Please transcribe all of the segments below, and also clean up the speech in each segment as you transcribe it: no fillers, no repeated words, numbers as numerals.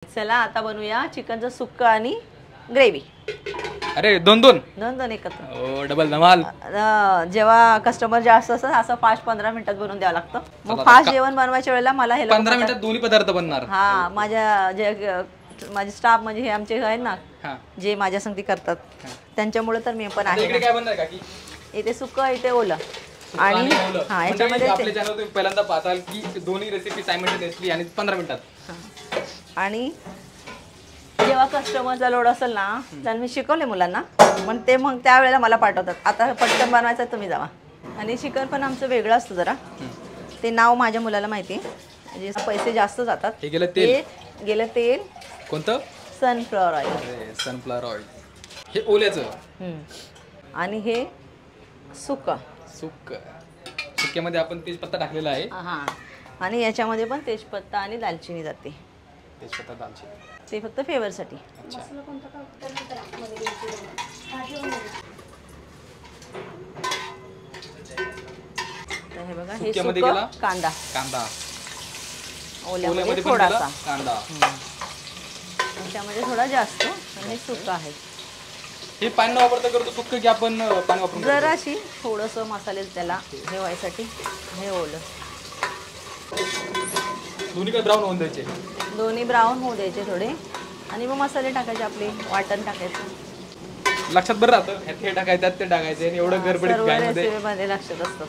चला आता बनवूया चिकनचं सुक्क आणि ग्रेव्ही. अरे दोन दोन एकत्र. ओ डबल धमाल. जेव्हा कस्टमर जास्त असतात असं 5-15 मिनिटात बनवून द्यावं लागतं. मग फास्ट जेवण बनवायच्या वेळेला मला हे 15 मिनिटात दोन्ही पदार्थ बनणार. हा माझे स्टाफ म्हणजे हे आमचे आहेत ना जे माझ्या संगती करतात त्यांच्यामुळे तर मी पण आहे. इकडे काय बनणार काकी? इथे सुक्क इथे ओलं आणि हा याच्यामध्ये आपल्या चॅनल तुम्ही पहिल्यांदा पाहताल की दोन्ही रेसिपी सायमल्टेनियसली आणि 15 मिनिटात. आणि जेव्हा कस्टमरचा लोड असेल ना त्यांना मी शिकवले मुलांना पण ते मग त्यावेळेला मला पाठवतात आता पटकन बनवायचं तुम्ही जावा. आणि चिकन पण आमचं वेगळं असतं जरा ते नाव माझ्या मुलाला माहिती आहे म्हणजे पैसे जास्त जातात. हे गेलं तेल कोणतं? Sunflower oil. सनफ्लॉवर ऑइल हे ओल्याचं. आणि हे सुक्क सुक्क्यामध्ये आपण तेजपत्ता टाकलेला आहे. हां आणि याच्यामध्ये पण तेजपत्ता आणि दालचिनी जाते. तेजपत्ता दालचिनी ते फक्त फ्लेवरसाठी. तर हे बघा हे सुक्क कांदा ओल्यामध्ये थोडासा कांदा त्याच्यामध्ये थोडा जास्त आणि सुक्क आहे. हे पाणी वापरता करतो सुक्क की आपण पाणी वापरून जराशी थोडंसं मसाले त्याला हे व्हायसाठी हे ओलं दोन्ही काय ब्राऊन होऊन द्यायचे. दोन्ही ब्राऊन होऊ द्यायचे थोडे आणि मग मसाले टाकायचे आपले वाटण टाकायचं. लक्षात बरं राहतं हे टाकायचं ते टाकायचे आणि एवढं गडबडीत रेसिपीमध्ये लक्षात असतं.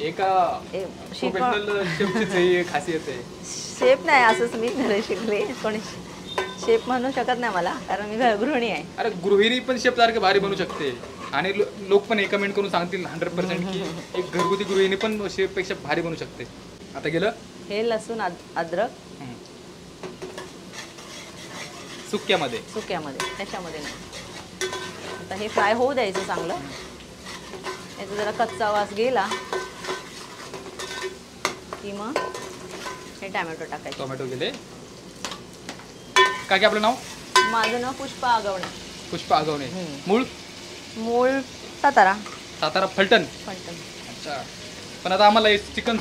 एका प्रोफेशनल शेफची खासियत आहे. शेफ नाही असंच मी घरी शिकले कोणी शेफ म्हणू शकत नाही मला कारण मी गृहिणी आहे. अरे गृहिणी पण शेफ सारखे भारी बनवू शकते आणि लोक पण हे कमेंट करून सांगतील 100% की एक घरगुती गृहिणी पण शेफ पेक्षा भारी बनवू शकते. आता गेलं हे लसूण अद्रक सुक्क्यामध्ये त्याच्यामध्ये नाही. आता हे फ्राय होऊ द्यायचं चांगलं. याचा जरा कच्चा वास गेला की मग हे टोमॅटो टाकायचे. टोमॅटो गेले. काय आपलं नाव? माझं नाव पुष्पा आगवणे. मूळ सातारा फलटण. अच्छा. पण आता आम्हाला चिकन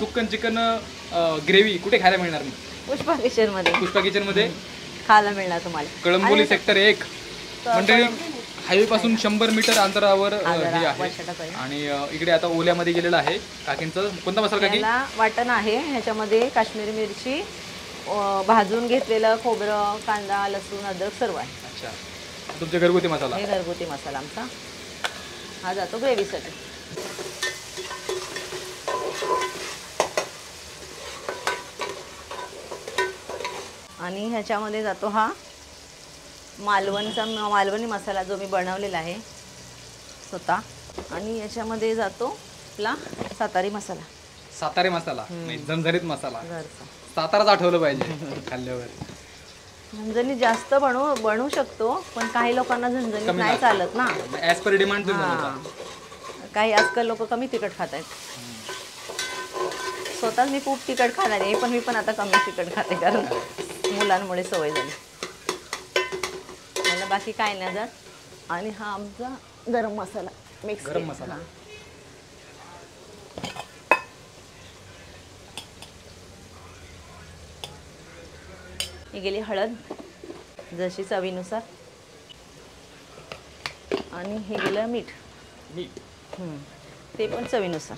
ग्रेव्ही कुठे खायला मिळणार? पुष्पा किचन मध्ये खायला मिळणार तुम्हाला. कळंबोली सेक्टर 1 मंडळी हायवे पासून 100 मीटर अंतरावर हे आहे. आणि इकडे आता ओल्यामध्ये गेलेला आहे. काकींचा कोणता मसाला काकी? वाटण आहे ह्याच्यामध्ये काश्मीरी मिरची भाजून घेतलेलं खोबरं कांदा लसूण अद्रक सर्व आहे. अच्छा. तुमचा घरगुती मसाला? हे घरगुती मसाला आमचा हा जातो ग्रेव्हीसाठी. आणि ह्याच्यामध्ये जातो हा मालवणी मसाला जो मी बनवलेला आहे स्वतः. आणि याच्यामध्ये जातो आपला सातारी मसाला. झणझणीत मसाला. साताराच आठवलं पाहिजे खाल्ल्यावर. झणझणीत जास्त बनवू शकतो पण काही लोकांना झणझणीत नाही चालत ना. ॲज पर डिमांड काही आजकाल लोक कमी तिखट खात आहेत. स्वतःच मी खूप तिखट खाणार आहे पण मी पण आता कमी तिखट खाते कारण मुलांमुळे सवय झाली मला. बाकी काय नाही जात. आणि हा आमचा गरम मसाला मिक्स. गरम मसाला ही गेली हळद जशी चवीनुसार. आणि हे गेलं मीठ ते पण चवीनुसार.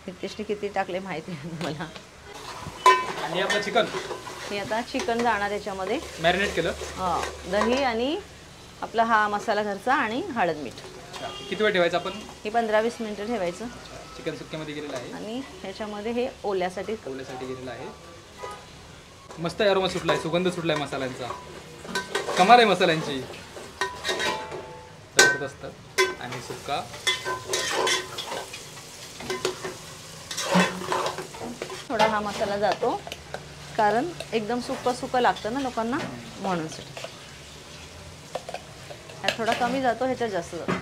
नितेशने किती टाकले माहिती आहे तुम्हाला. आणि आपलं चिकन हे आता चिकन जाणार याच्यामध्ये मॅरिनेट केलं. दही आणि आपला हा मसाला घरचा आणि हळद मीठ. किती वेळ ठेवायचं आपण? हे 15-20 मिनिटं ठेवायचं. चिकन सुक्क्यामध्ये गेलेलं आहे आणि ह्याच्यामध्ये हे ओल्यासाठी गेलेलं आहे. मस्त अरोमा सुटलाय सुगंध सुटलाय मसाल्यांचा. कमाल आहे मसाल्यांची जबरदस्त. आणि सुक्का थोडा हा मसाला जातो कारण एकदम सुक्क लागतं ना लोकांना म्हणून. ह्यात थोडा कमी जातो ह्याच्यात जास्त जातो.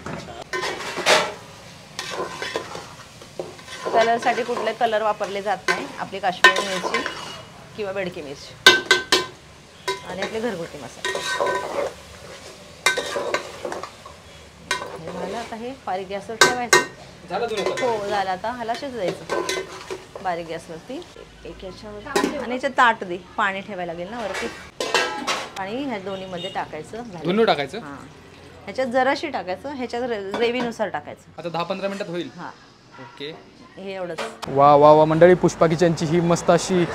कलरसाठी कुठले कलर वापरले जात नाही. आपली काश्मीरी मिरची किंवा बेडकी मिरची आणि आपले घरगुती मसाले. झालं आता हे बारीक गॅसवर ठेवायचं. झालं. हो झालं. आता ह्याला शिजवायचं बारीक गॅसवरती. एक याच्यावर आणि याच्यात ताट दे, पाणी ठेवायला लागेल ना वरती. पाणी ह्या दोन्हीमध्ये टाकायचं. दोन्ही टाकायचं. हां, ह्याच्यात जराशी टाकायचं, ह्याच्यात ग्रेव्हीनुसार टाकायचं. आता 10-15 मिनिटात होईल. हां ओके, हे एवढंच. वा वा वा मंडळी, पुष्पा किचनची ही मस्त अशी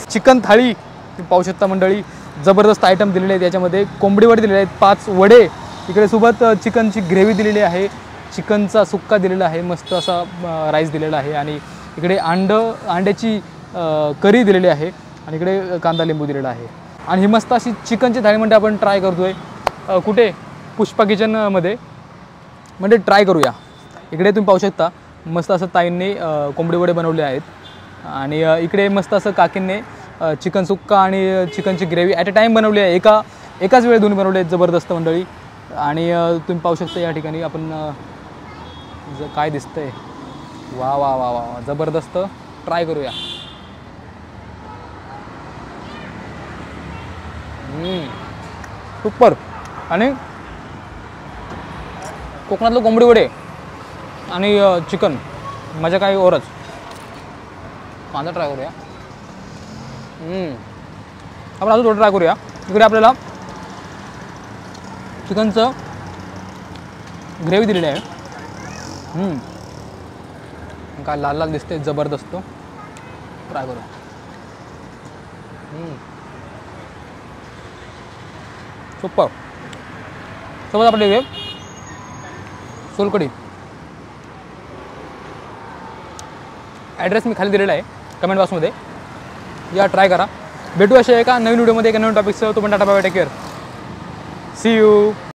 चिकन थाळी तुम्ही पाहू शकता मंडळी. जबरदस्त आयटम दिलेले आहेत याच्यामध्ये. कोंबडी वडे दिलेले आहेत 5 वडे, इकडे सोबत चिकनची ग्रेव्ही दिलेली आहे, चिकनचा सुक्का दिलेला आहे, मस्त असा राईस दिलेला आहे, आणि इकडे अंड्याची करी दिलेली आहे, आणि इकडे कांदा लिंबू दिलेला आहे. आणि ही मस्त अशी चिकनची थाळी म्हणजे आपण ट्राय करतोय कुठे, पुष्पा किचनमध्ये. म्हणजे ट्राय करूया. इकडे तुम्ही पाहू शकता मस्त असं ताईंनी कोंबडी वडे बनवले आहेत, आणि इकडे मस्त असं काकींनी चिकन सुक्का आणि चिकनची ग्रेव्ही ॲट अ टाईम बनवली आहे. एकाच वेळी दोन्ही बनवले आहेत. जबरदस्त मंडळी. आणि तुम्ही पाहू शकता या ठिकाणी आपण काय दिसतंय. वा वा वा वा, जबरदस्त. ट्राय करूया. सुपर. आणि कोकणातलं कोंबडी वडे आणि चिकन मजा काय ओरच. कांदा ट्राय करूया. आपण अजून थोडं ट्राय करूया. इकडे आपल्याला चिकनचं ग्रेव्ही दिलेली आहे. काय लाल लाल दिसते, जबरदस्त. ट्राय करूया. सुपर. सोबत आपले हे सोलकढी. ॲड्रेस मी खाली दिलेला आहे कमेंट बॉक्समध्ये, या ट्राय करा. भेटू अशा एका नवीन व्हिडिओमध्ये एका नवीन टॉपिकसह. तो पण tata bye, take care, see you.